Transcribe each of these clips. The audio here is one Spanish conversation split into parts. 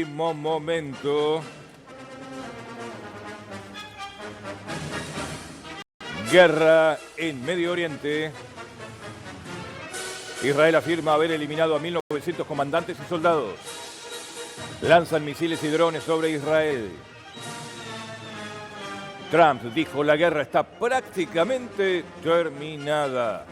último momento. Guerra en Medio Oriente. Israel afirma haber eliminado a 1.900 comandantes y soldados. Lanzan misiles y drones sobre Israel. Trump dijo la guerra está prácticamente terminada.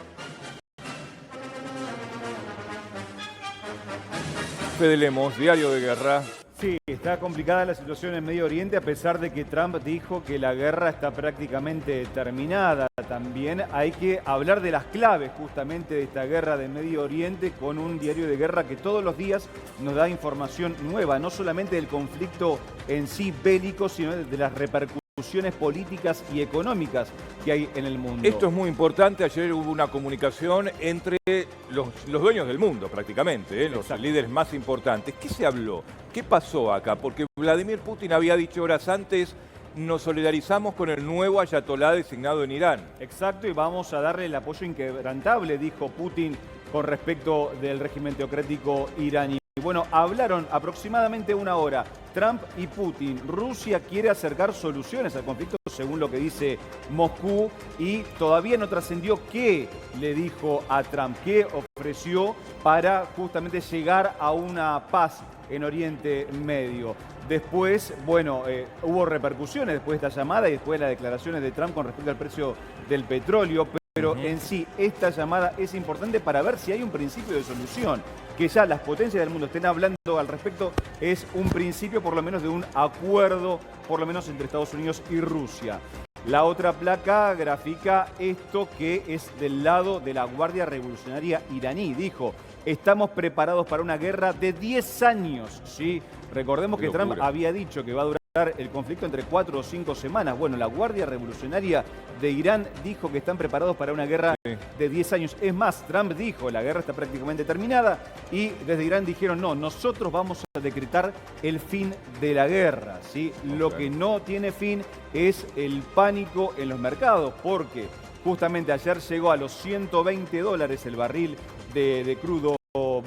Fede Lemos, Diario de Guerra. Sí, está complicada la situación en Medio Oriente a pesar de que Trump dijo que la guerra está prácticamente terminada. También hay que hablar de las claves justamente de esta guerra de Medio Oriente con un diario de guerra que todos los días nos da información nueva, no solamente del conflicto en sí bélico, sino de las repercusiones políticas y económicas que hay en el mundo. Esto es muy importante. Ayer hubo una comunicación entre los dueños del mundo prácticamente, los líderes más importantes. ¿Qué se habló? ¿Qué pasó acá? Porque Vladimir Putin había dicho horas antes: nos solidarizamos con el nuevo ayatolá designado en Irán. Exacto, y vamos a darle el apoyo inquebrantable, dijo Putin, con respecto del régimen teocrático iraní. Bueno, hablaron aproximadamente una hora, Trump y Putin. Rusia quiere acercar soluciones al conflicto, según lo que dice Moscú, y todavía no trascendió qué le dijo a Trump, qué ofreció para justamente llegar a una paz en Oriente Medio. Después, bueno, hubo repercusiones después de esta llamada y después de las declaraciones de Trump con respecto al precio del petróleo. Pero en sí, esta llamada es importante para ver si hay un principio de solución. Que ya las potencias del mundo estén hablando al respecto es un principio por lo menos de un acuerdo, por lo menos entre Estados Unidos y Rusia. La otra placa grafica esto que es del lado de la Guardia Revolucionaria iraní. Dijo, estamos preparados para una guerra de 10 años. ¿Sí? Recordemos que Trump había dicho que va a durar el conflicto entre 4 o 5 semanas. Bueno, la Guardia Revolucionaria de Irán dijo que están preparados para una guerra de 10 años. Es más, Trump dijo, la guerra está prácticamente terminada, y desde Irán dijeron, no, nosotros vamos a decretar el fin de la guerra. ¿Sí? Lo que no tiene fin es el pánico en los mercados, porque justamente ayer llegó a los $120 el barril de crudo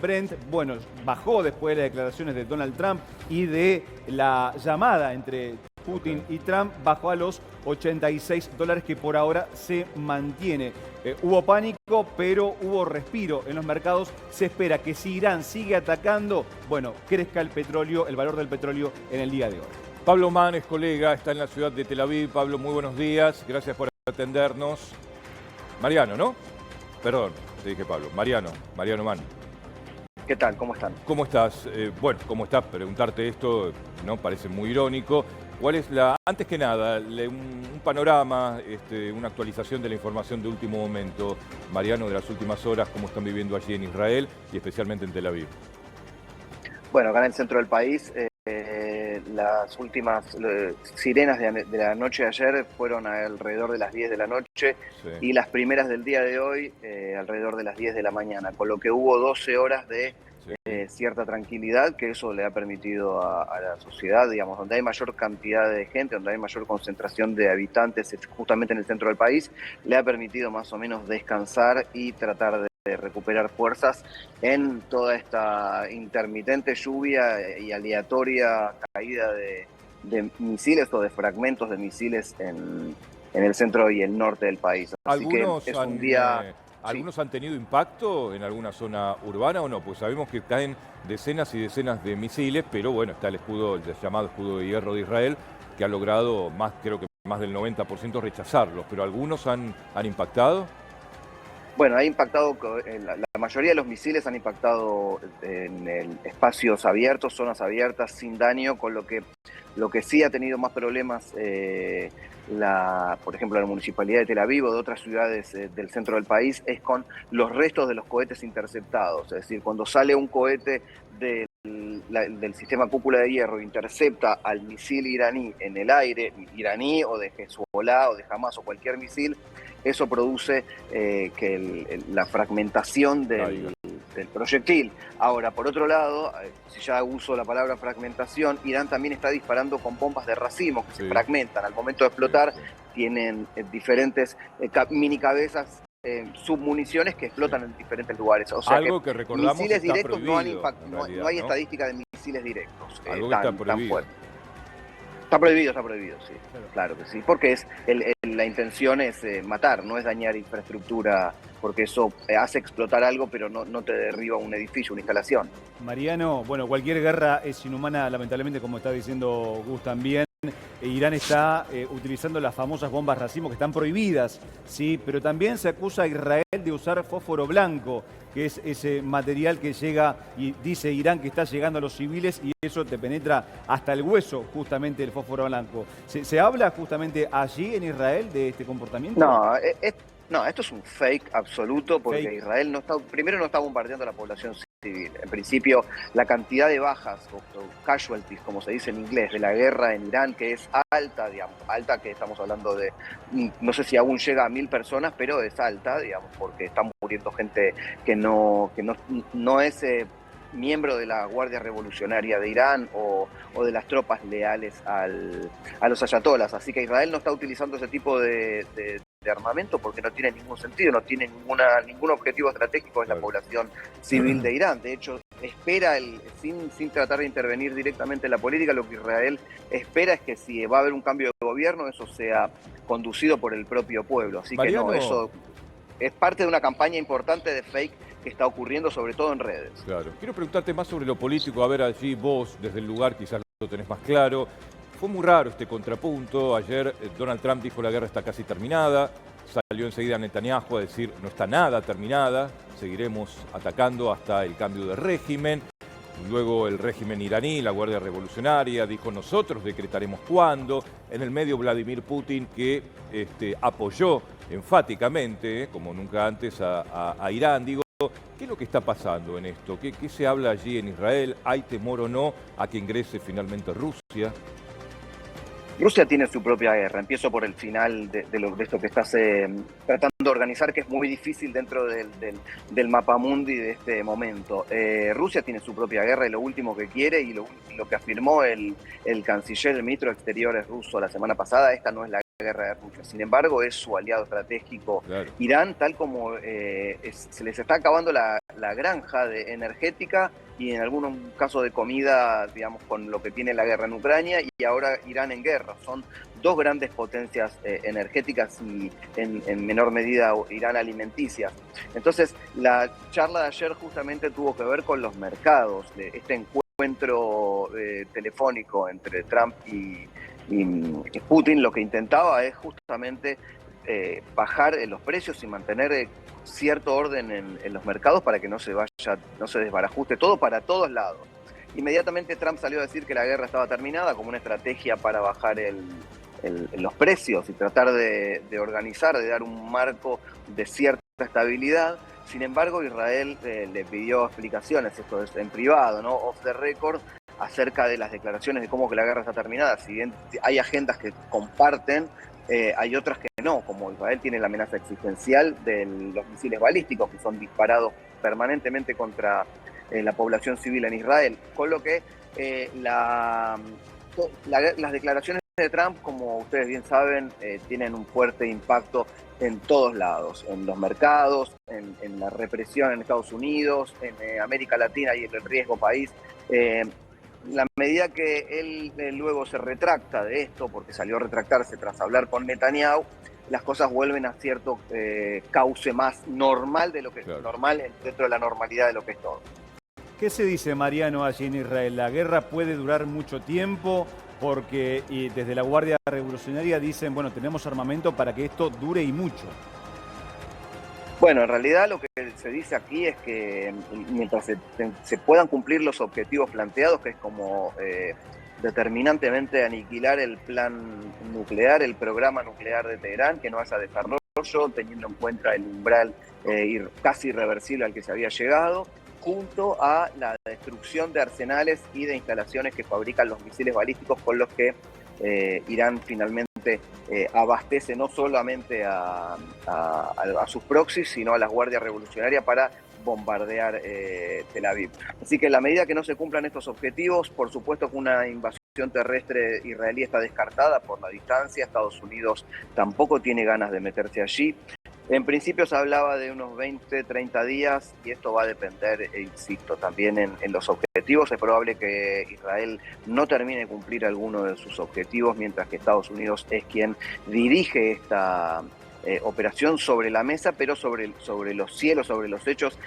Brent. Bueno, bajó después de las declaraciones de Donald Trump y de la llamada entre Putin y Trump, bajó a los $86 que por ahora se mantiene. Hubo pánico, pero hubo respiro en los mercados. Se espera que si Irán sigue atacando, bueno, crezca el petróleo, el valor del petróleo en el día de hoy. Pablo Mann es colega, está en la ciudad de Tel Aviv. Pablo, muy buenos días, gracias por atendernos. Mariano, ¿no? Perdón, te dije Pablo. Mariano Mann. ¿Qué tal? ¿Cómo están? ¿Cómo estás? Bueno, ¿cómo estás? Preguntarte esto, ¿no? Parece muy irónico. ¿Cuál es antes que nada, un panorama, una actualización de la información de último momento, Mariano, de las últimas horas, cómo están viviendo allí en Israel y especialmente en Tel Aviv? Bueno, acá en el centro del país, las últimas sirenas de la noche de ayer fueron alrededor de las 10 de la noche y las primeras del día de hoy alrededor de las 10 de la mañana, con lo que hubo 12 horas de cierta tranquilidad, que eso le ha permitido a la sociedad, digamos, donde hay mayor cantidad de gente, donde hay mayor concentración de habitantes, justamente en el centro del país, le ha permitido más o menos descansar y tratar de recuperar fuerzas en toda esta intermitente lluvia y aleatoria caída de misiles o de fragmentos de misiles en el centro y el norte del país. Así que es un día... ¿Algunos han tenido impacto en alguna zona urbana o no? Pues sabemos que caen decenas y decenas de misiles, pero bueno, está el llamado escudo de hierro de Israel, que ha logrado creo que más del 90% rechazarlos, pero ¿algunos han impactado? Bueno, ha impactado, la mayoría de los misiles han impactado en espacios abiertos, zonas abiertas, sin daño, con lo que sí ha tenido más problemas, por ejemplo, la Municipalidad de Tel Aviv o de otras ciudades del centro del país, es con los restos de los cohetes interceptados. Es decir, cuando sale un cohete del sistema cúpula de hierro, intercepta al misil iraní en el aire, iraní o de Hezbollah o de Hamas o cualquier misil, eso produce la fragmentación del proyectil. Ahora, por otro lado, si ya uso la palabra fragmentación, Irán también está disparando con bombas de racimo que se fragmentan. Al momento de explotar, tienen diferentes mini cabezas, submuniciones que explotan en diferentes lugares. O sea, algo que recordamos misiles está directos prohibido, no hay estadística de misiles misiles directos. Algo que está prohibido. Está prohibido, sí. Claro que sí, porque la intención es matar, no es dañar infraestructura, porque eso hace explotar algo, pero no te derriba un edificio, una instalación. Mariano, bueno, cualquier guerra es inhumana, lamentablemente, como está diciendo Gus también. Irán está utilizando las famosas bombas racimo que están prohibidas, sí, pero también se acusa a Israel de usar fósforo blanco, que es ese material que llega, y dice Irán que está llegando a los civiles y eso te penetra hasta el hueso, justamente el fósforo blanco. ¿Se habla justamente allí en Israel de este comportamiento? No, esto es un fake absoluto porque Israel primero no está bombardeando a la población civil. En principio, la cantidad de bajas o casualties, como se dice en inglés, de la guerra en Irán, que es alta, digamos, alta que estamos hablando de, no sé si aún llega a 1000 personas, pero es alta, digamos, porque están muriendo gente que no es miembro de la Guardia Revolucionaria de Irán o de las tropas leales a los ayatolas. Así que Israel no está utilizando ese tipo de armamento porque no tiene ningún sentido, no tiene ningún objetivo estratégico en la población civil de Irán. De hecho, espera, sin tratar de intervenir directamente en la política, lo que Israel espera es que si va a haber un cambio de gobierno, eso sea conducido por el propio pueblo. Así Mariano, que no, eso es parte de una campaña importante de fake que está ocurriendo sobre todo en redes. Claro. Quiero preguntarte más sobre lo político, a ver allí vos, desde el lugar, quizás lo tenés más claro. Fue muy raro este contrapunto. Ayer Donald Trump dijo la guerra está casi terminada. Salió enseguida Netanyahu a decir no está nada terminada. Seguiremos atacando hasta el cambio de régimen. Luego el régimen iraní, la Guardia Revolucionaria, dijo nosotros decretaremos cuándo. En el medio Vladimir Putin que apoyó enfáticamente, como nunca antes, a Irán. Digo, ¿qué es lo que está pasando en esto? ¿Qué se habla allí en Israel? ¿Hay temor o no a que ingrese finalmente Rusia? Rusia tiene su propia guerra. Empiezo por el final de esto que estás tratando de organizar, que es muy difícil dentro del mapamundi de este momento. Rusia tiene su propia guerra y lo último que quiere, y lo que afirmó el canciller, el ministro de Exteriores ruso la semana pasada, esta no es la guerra de Rusia. Sin embargo, es su aliado estratégico. Claro. Irán, tal como se les está acabando la granja energética y en algunos casos de comida, digamos, con lo que tiene la guerra en Ucrania, y ahora Irán en guerra. Son dos grandes potencias energéticas y en menor medida Irán alimenticias. Entonces, la charla de ayer justamente tuvo que ver con los mercados, de este encuentro telefónico entre Trump y Putin. Lo que intentaba es justamente bajar los precios y mantener cierto orden en los mercados para que no se desbarajuste todo para todos lados. Inmediatamente Trump salió a decir que la guerra estaba terminada como una estrategia para bajar los precios y tratar de organizar, de dar un marco de cierta estabilidad. Sin embargo, Israel le pidió explicaciones, esto es en privado, ¿no? Off the record, acerca de las declaraciones de cómo que la guerra está terminada. Si bien hay agendas que comparten, hay otras que no, como Israel tiene la amenaza existencial de los misiles balísticos que son disparados permanentemente contra la población civil en Israel. Con lo que las declaraciones de Trump, como ustedes bien saben, tienen un fuerte impacto en todos lados, en los mercados, en la represión en Estados Unidos, en América Latina y en el riesgo país. La medida que él luego se retracta de esto, porque salió a retractarse tras hablar con Netanyahu, las cosas vuelven a cierto cauce más normal de lo que es normal, dentro de la normalidad de lo que es todo. ¿Qué se dice, Mariano, allí en Israel? ¿La guerra puede durar mucho tiempo? Porque desde la Guardia Revolucionaria dicen, bueno, tenemos armamento para que esto dure y mucho. Bueno, en realidad lo que se dice aquí es que mientras se puedan cumplir los objetivos planteados, que es como determinantemente aniquilar el plan nuclear, el programa nuclear de Teherán, que no haya desarrollo, teniendo en cuenta el umbral casi irreversible al que se había llegado, junto a la destrucción de arsenales y de instalaciones que fabrican los misiles balísticos con los que Irán finalmente abastece no solamente a sus proxies, sino a las guardias revolucionarias para bombardear Tel Aviv. Así que en la medida que no se cumplan estos objetivos, por supuesto que una invasión terrestre israelí está descartada por la distancia. Estados Unidos tampoco tiene ganas de meterse allí. En principio se hablaba de unos 20, 30 días y esto va a depender, insisto, también en los objetivos. Es probable que Israel no termine de cumplir alguno de sus objetivos, mientras que Estados Unidos es quien dirige esta operación sobre la mesa, pero sobre los cielos, sobre los hechos,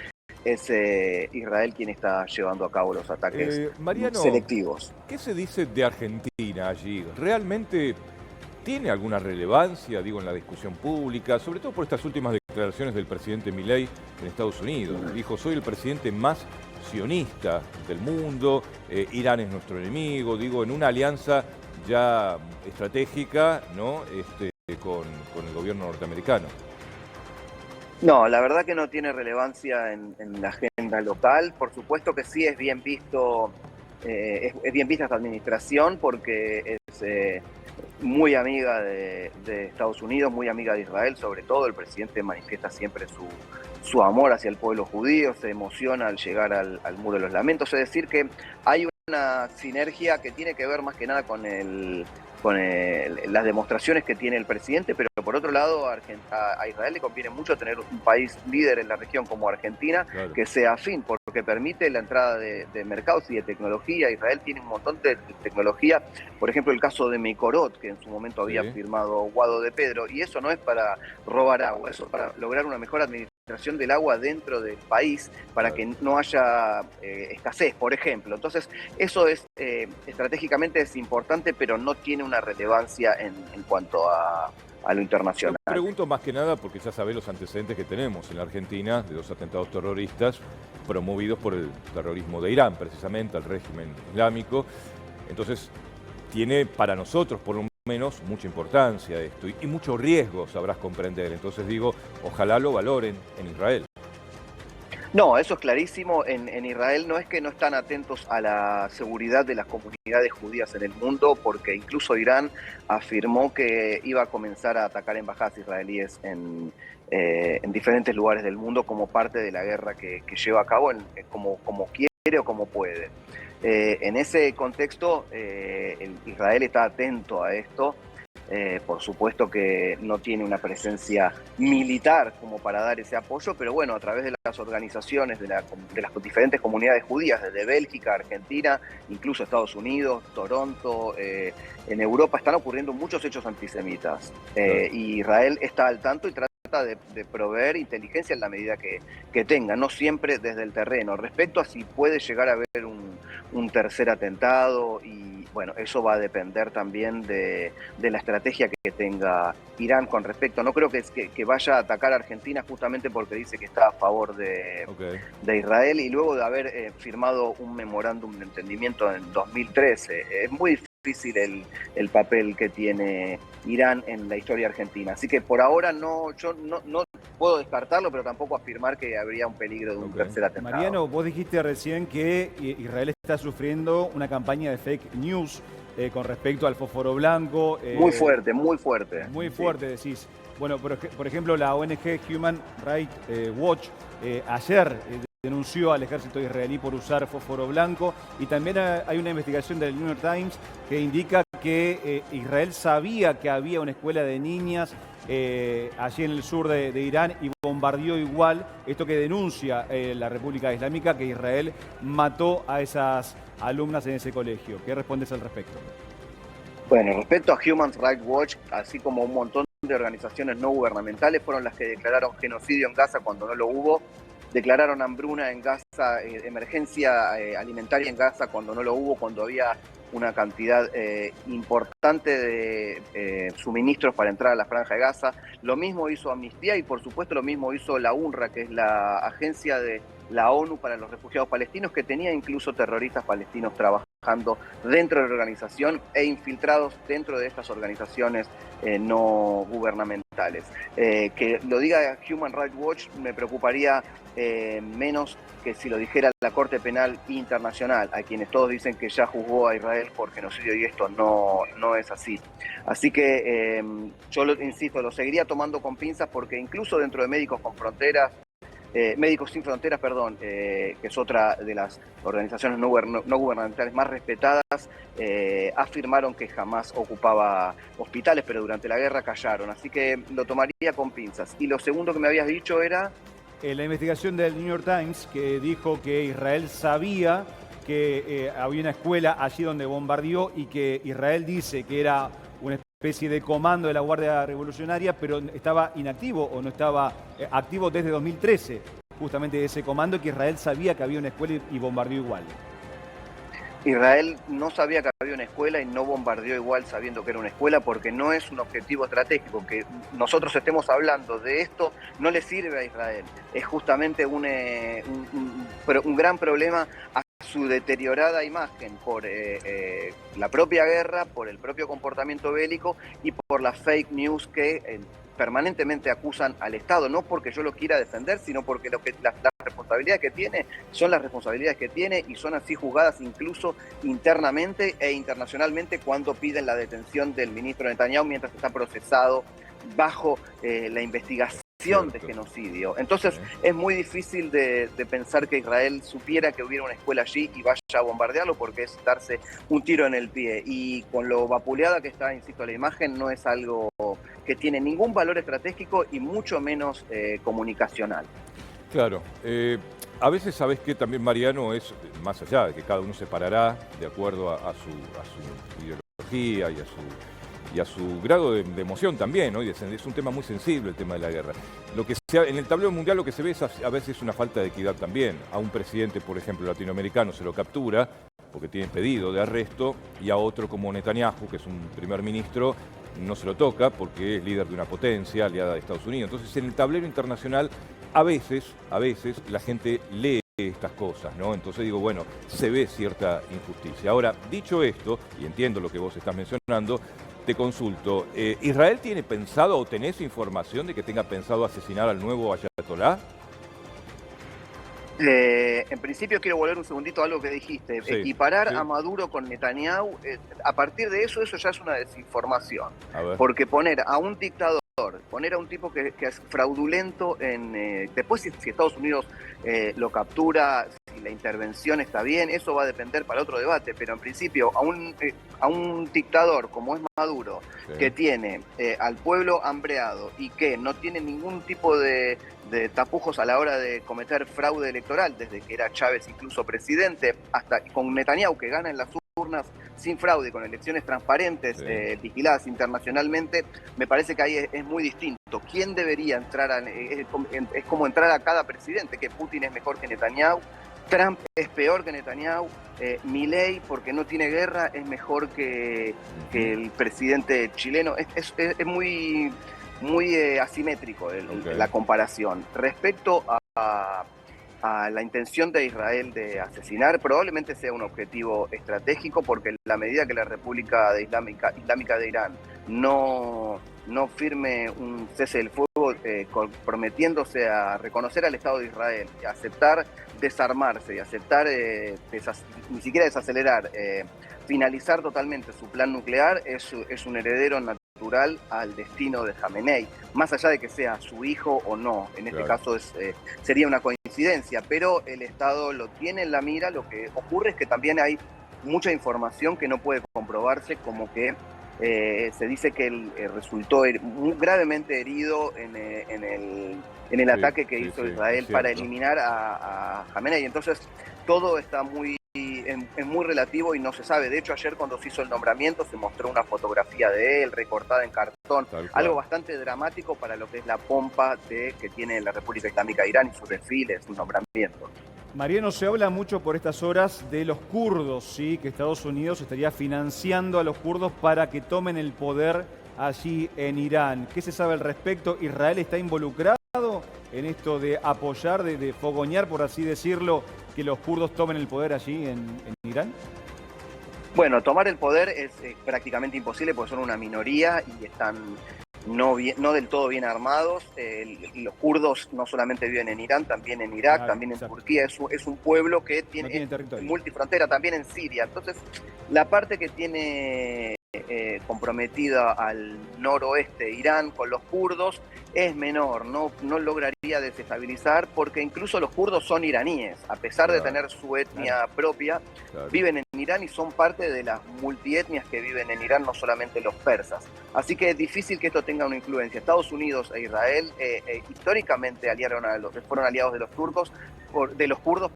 es Israel quien está llevando a cabo los ataques Mariano, selectivos. ¿qué se dice de Argentina allí? ¿Realmente tiene alguna relevancia, digo, en la discusión pública, sobre todo por estas últimas declaraciones del presidente Milei en Estados Unidos? Dijo, soy el presidente más sionista del mundo, Irán es nuestro enemigo, digo, en una alianza ya estratégica, ¿no? Con el gobierno norteamericano. No, la verdad que no tiene relevancia en la agenda local. Por supuesto que sí es bien visto, es bien vista esta administración porque es muy amiga de Estados Unidos, muy amiga de Israel, sobre todo. El presidente manifiesta siempre su amor hacia el pueblo judío, se emociona al llegar al Muro de los Lamentos. Es decir, que hay una sinergia que tiene que ver más que nada con las demostraciones que tiene el presidente, pero por otro lado a Israel le conviene mucho tener un país líder en la región como Argentina, claro, que sea afín, porque permite la entrada de mercados y de tecnología. Israel tiene un montón de tecnología, por ejemplo el caso de Mekorot, que en su momento había firmado Guado de Pedro, y eso no es para robar agua, eso es para lograr una mejor administración del agua dentro del país, para que no haya escasez, por ejemplo. Entonces, eso es estratégicamente es importante, pero no tiene una relevancia en cuanto a lo internacional. Yo pregunto más que nada porque ya sabés los antecedentes que tenemos en la Argentina de 2 atentados terroristas promovidos por el terrorismo de Irán, precisamente, al régimen islámico. Entonces, tiene para nosotros, por lo menos, mucha importancia esto y mucho riesgo, sabrás comprender. Entonces digo, ojalá lo valoren en Israel. No, eso es clarísimo. En Israel no es que no están atentos a la seguridad de las comunidades judías en el mundo, porque incluso Irán afirmó que iba a comenzar a atacar embajadas israelíes en diferentes lugares del mundo como parte de la guerra que lleva a cabo como quiere o como puede. En ese contexto, Israel está atento a esto. Por supuesto que no tiene una presencia militar como para dar ese apoyo, pero bueno, a través de las organizaciones de las diferentes comunidades judías, desde Bélgica, Argentina, incluso Estados Unidos, Toronto, en Europa están ocurriendo muchos hechos antisemitas. Y Israel está al tanto y trata de proveer inteligencia en la medida que tenga, no siempre desde el terreno. Respecto a si puede llegar a haber un tercer atentado, y bueno, eso va a depender también de la estrategia que tenga Irán con respecto. No creo que vaya a atacar a Argentina justamente porque dice que está a favor de Israel, y luego de haber firmado un memorándum de entendimiento en 2013. Es muy difícil el papel que tiene Irán en la historia argentina. Así que por ahora yo no puedo descartarlo, pero tampoco afirmar que habría un peligro de un tercer atentado. Mariano, vos dijiste recién que Israel está sufriendo una campaña de fake news con respecto al fósforo blanco. Muy fuerte, muy fuerte. Muy fuerte, decís. Bueno, por ejemplo, la ONG Human Rights Watch ayer denunció al ejército israelí por usar fósforo blanco, y también hay una investigación del New York Times que indica que Israel sabía que había una escuela de niñas allí en el sur de Irán y bombardeó igual, esto que denuncia la República Islámica, que Israel mató a esas alumnas en ese colegio. ¿Qué respondes al respecto? Bueno, respecto a Human Rights Watch, así como un montón de organizaciones no gubernamentales, fueron las que declararon genocidio en Gaza cuando no lo hubo, declararon hambruna en Gaza, emergencia alimentaria en Gaza cuando no lo hubo, cuando había una cantidad importante de suministros para entrar a la Franja de Gaza. Lo mismo hizo Amnistía y por supuesto lo mismo hizo la UNRWA, que es la agencia de la ONU para los refugiados palestinos, que tenía incluso terroristas palestinos trabajando dentro de la organización e infiltrados dentro de estas organizaciones no gubernamentales. Que lo diga Human Rights Watch me preocuparía menos que si lo dijera la Corte Penal Internacional, a quienes todos dicen que ya juzgó a Israel por genocidio, y esto no es así. Así que yo insisto, lo seguiría tomando con pinzas, porque incluso dentro de Médicos con Fronteras Médicos Sin Fronteras, perdón, que es otra de las organizaciones no gubernamentales más respetadas, afirmaron que jamás ocupaba hospitales, pero durante la guerra callaron. Así que lo tomaría con pinzas. Y lo segundo que me habías dicho era... La investigación del New York Times, que dijo que Israel sabía que había una escuela allí donde bombardeó y que Israel dice que era una especie de comando de la Guardia Revolucionaria, pero estaba inactivo o no estaba activo desde 2013, justamente ese comando, y que Israel sabía que había una escuela y bombardeó igual. Israel no sabía que había una escuela y no bombardeó igual sabiendo que era una escuela, porque no es un objetivo estratégico. Que nosotros estemos hablando de esto no le sirve a Israel. Es justamente un gran problema a su deteriorada imagen por la propia guerra, por el propio comportamiento bélico y por las fake news que permanentemente acusan al Estado, no porque yo lo quiera defender, sino porque las responsabilidades que tiene son las responsabilidades que tiene y son así juzgadas incluso internamente e internacionalmente cuando piden la detención del ministro Netanyahu mientras está procesado bajo la investigación de genocidio. Entonces es muy difícil de pensar que Israel supiera que hubiera una escuela allí y vaya a bombardearlo, porque es darse un tiro en el pie. Y con lo vapuleada que está, insisto, la imagen, no es algo que tiene ningún valor estratégico y mucho menos comunicacional. Claro. A veces, sabes que también, Mariano, es más allá de que cada uno se parará de acuerdo a su ideología y a su grado de emoción también, ¿no? Y es un tema muy sensible el tema de la guerra. En el tablero mundial lo que se ve es a veces una falta de equidad también. A un presidente, por ejemplo, latinoamericano se lo captura porque tiene pedido de arresto, y a otro como Netanyahu, que es un primer ministro, no se lo toca porque es líder de una potencia aliada de Estados Unidos. Entonces, en el tablero internacional, a veces la gente lee estas cosas, ¿no? Entonces digo, bueno, se ve cierta injusticia. Ahora, dicho esto, y entiendo lo que vos estás mencionando, te consulto, ¿Israel tiene pensado o tenés información de que tenga pensado asesinar al nuevo ayatolá? En principio quiero volver un segundito a algo que dijiste. Sí, Equiparar sí. a Maduro con Netanyahu, a partir de eso ya es una desinformación. A ver. Porque poner a un dictador, poner a un tipo que es fraudulento después si Estados Unidos lo captura, si la intervención está bien, eso va a depender para otro debate, pero en principio a un dictador como es Maduro, Sí. que tiene al pueblo hambreado y que no tiene ningún tipo de tapujos a la hora de cometer fraude electoral, desde que era Chávez incluso presidente, hasta con Netanyahu, que gana en las urnas sin fraude, con elecciones transparentes, Sí. vigiladas internacionalmente, me parece que ahí es muy distinto. ¿Quién debería entrar? Es como entrar a cada presidente, que Putin es mejor que Netanyahu, Trump es peor que Netanyahu, Milei, porque no tiene guerra, es mejor que el presidente chileno. Es muy asimétrico la comparación. Respecto a la intención de Israel de asesinar, probablemente sea un objetivo estratégico, porque en la medida que la República Islámica de Irán no firme un cese del fuego, comprometiéndose a reconocer al Estado de Israel, y a aceptar desarmarse y aceptar ni siquiera desacelerar, finalizar totalmente su plan nuclear, es un heredero natural al destino de Jamenei, más allá de que sea su hijo o no. En este caso sería una coincidencia, pero el Estado lo tiene en la mira. Lo que ocurre es que también hay mucha información que no puede comprobarse, como que se dice que él resultó muy gravemente herido en el ataque que hizo Israel para eliminar a Jamenei. Entonces todo está es muy relativo y no se sabe. De hecho, ayer cuando se hizo el nombramiento se mostró una fotografía de él recortada en cartón, algo bastante dramático para lo que es la pompa que tiene la República Islámica de Irán y sus desfiles, sus nombramientos. Mariano, se habla mucho por estas horas de los kurdos, ¿sí? Que Estados Unidos estaría financiando a los kurdos para que tomen el poder allí en Irán. ¿Qué se sabe al respecto? ¿Israel está involucrado en esto de apoyar, de fogonear, por así decirlo, que los kurdos tomen el poder allí en Irán? Bueno, tomar el poder es prácticamente imposible porque son una minoría y están no del todo bien armados. Los kurdos no solamente viven en Irán, también en Irak, también en Turquía. Es un pueblo que tiene multifrontera, también en Siria. Entonces, la parte que tiene comprometida al noroeste de Irán con los kurdos es menor, no lograría desestabilizar, porque incluso los kurdos son iraníes, a pesar de tener su etnia propia, viven en Irán y son parte de las multietnias que viven en Irán, no solamente los persas. Así que es difícil que esto tenga una influencia. Estados Unidos e Israel históricamente fueron aliados de los kurdos,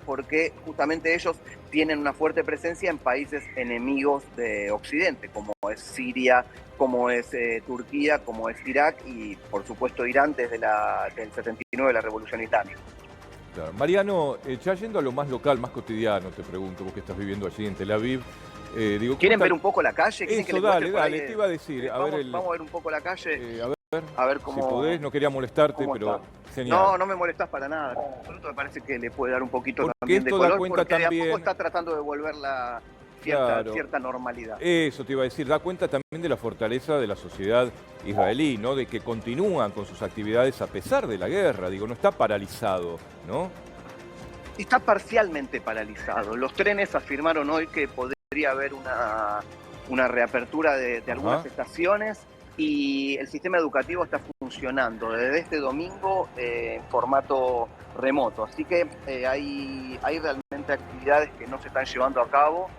porque justamente ellos tienen una fuerte presencia en países enemigos de Occidente, como es Siria, como es Turquía, como es Irak y, por supuesto, Irán desde del 79, la Revolución Islámica. Claro. Mariano, ya yendo a lo más local, más cotidiano, te pregunto, vos que estás viviendo allí en Tel Aviv. ¿Quieren ver un poco la calle? Eso, dale, te iba a decir. Vamos a ver un poco la calle. A ver cómo, si podés, no quería molestarte, pero está. Genial. No me molestás para nada. Me parece que le puede dar un poquito porque también de esto color, da cuenta porque también... de a poco está tratando de volver la cierta normalidad. Eso te iba a decir, da cuenta también de la fortaleza de la sociedad israelí, ¿no? De que continúan con sus actividades a pesar de la guerra, digo, no está paralizado, ¿no? Está parcialmente paralizado. Los trenes afirmaron hoy que podría haber una reapertura de algunas estaciones y el sistema educativo está funcionando desde este domingo en formato remoto. Así que hay realmente actividades que no se están llevando a cabo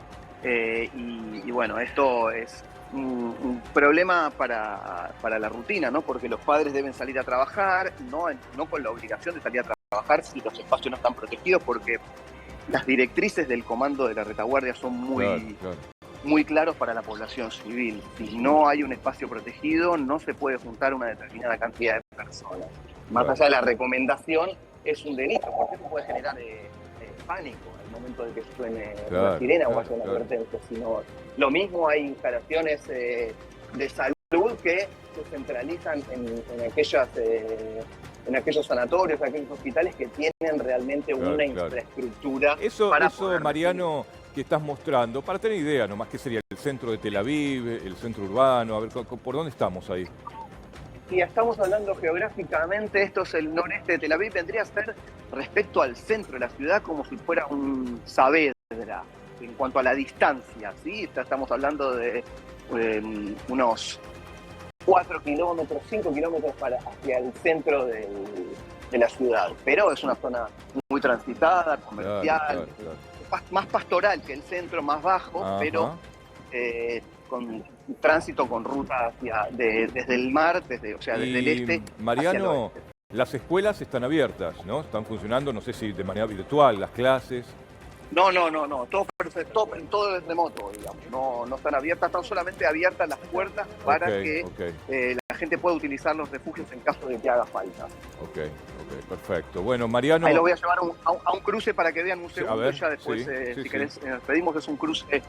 y bueno, esto es un problema para la rutina, ¿no? Porque los padres deben salir a trabajar, no con la obligación de salir a trabajar si los espacios no están protegidos, porque las directrices del comando de la retaguardia son muy claros para la población civil. Si no hay un espacio protegido, no se puede juntar una determinada cantidad de personas. Más allá de la recomendación, es un delito, porque eso puede generar pánico al momento de que suene una sirena o haya una advertencia. Sino, lo mismo hay instalaciones de salud que se centralizan en aquellos sanatorios, aquellos hospitales que tienen realmente una infraestructura para poder Mariano, que estás mostrando, para tener idea nomás, ¿qué sería el centro de Tel Aviv, el centro urbano? A ver, ¿por dónde estamos ahí? Y estamos hablando geográficamente, esto es el noreste de Tel Aviv, vendría a ser respecto al centro de la ciudad como si fuera un Saavedra, en cuanto a la distancia, ¿sí? Estamos hablando de unos 4 kilómetros, 5 kilómetros hacia el centro de la ciudad, pero es una zona muy transitada, comercial, más pastoral que el centro, más bajo, pero con tránsito con ruta desde el mar, desde el este. Mariano, las escuelas están abiertas, ¿no? Están funcionando, no sé si de manera virtual, las clases. No, todo es remoto, digamos. No están abiertas, están solamente abiertas las puertas para que la gente pueda utilizar los refugios en caso de que haga falta. Ok, perfecto. Bueno, Mariano... Ahí lo voy a llevar a un cruce para que vean un segundo, ya después, si querés, nos pedimos. Es un cruce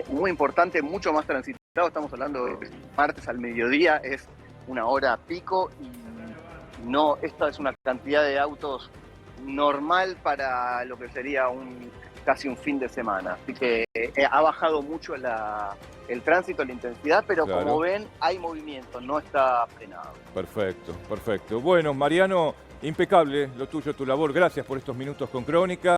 muy importante, mucho más transitado. Estamos hablando de martes al mediodía, es una hora pico y esta es una cantidad de autos normal para lo que sería casi un fin de semana. Así que ha bajado mucho el tránsito, la intensidad, pero como ven, hay movimiento, no está frenado. Perfecto. Bueno, Mariano, impecable lo tuyo, tu labor. Gracias por estos minutos con Crónica.